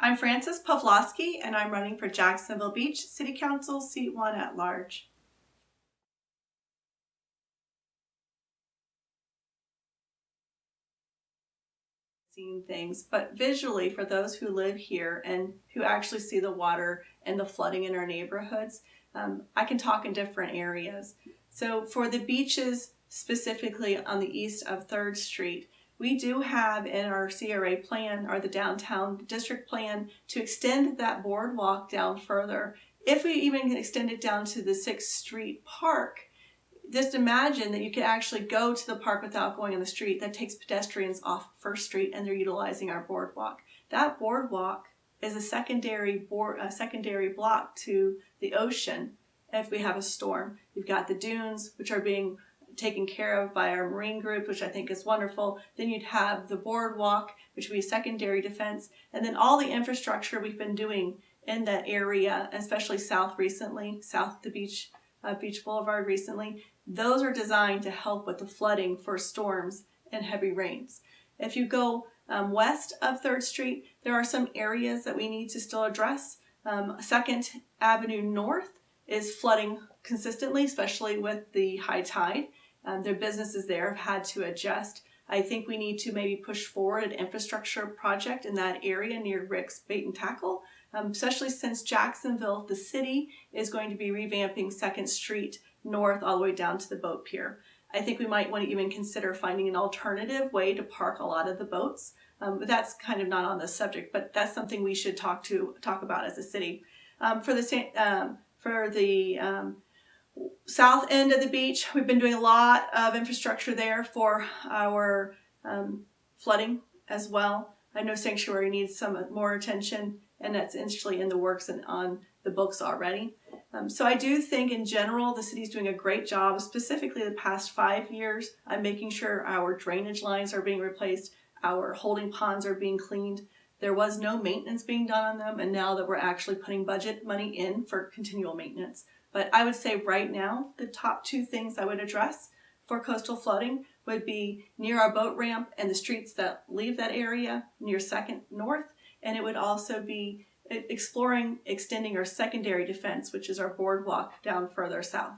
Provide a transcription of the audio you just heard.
I'm Frances Povloski, and I'm running for Jacksonville Beach City Council, Seat 1 at large. Seeing things, but visually, for those who live here and who actually see the water and the flooding in our neighborhoods, I can talk in different areas. So for the beaches, specifically on the east of 3rd Street, we do have in our CRA plan, or the downtown district plan, to extend that boardwalk down further. If we even extend it down to the 6th Street Park, just imagine that you could actually go to the park without going on the street. That takes pedestrians off 1st Street, and they're utilizing our boardwalk. That boardwalk is a secondary block to the ocean if we have a storm. You've got the dunes, which are being taken care of by our marine group, which I think is wonderful. Then you'd have the boardwalk, which would be secondary defense, and then all the infrastructure we've been doing in that area, especially south the beach Boulevard recently. Those are designed to help with the flooding for storms and heavy rains. If you go west of 3rd Street, there are some areas that we need to still address. 2nd Avenue North is flooding consistently, especially with the high tide. Their businesses there have had to adjust. I think we need to maybe push forward an infrastructure project in that area near Rick's Bait and Tackle, especially since Jacksonville, the city, is going to be revamping 2nd Street North all the way down to the boat pier. I think we might want to even consider finding an alternative way to park a lot of the boats. But that's kind of not on this subject, but that's something we should talk about as a city. For the south end of the beach, we've been doing a lot of infrastructure there for our flooding as well. I know Sanctuary needs some more attention, and that's actually in the works and on the books already. So I do think in general the city's doing a great job, specifically the past 5 years. I'm making sure our drainage lines are being replaced, our holding ponds are being cleaned. There was no maintenance being done on them, and now that we're actually putting budget money in for continual maintenance. But I would say right now, the top 2 things I would address for coastal flooding would be near our boat ramp and the streets that leave that area near 2nd North. And it would also be exploring extending our secondary defense, which is our boardwalk down further south.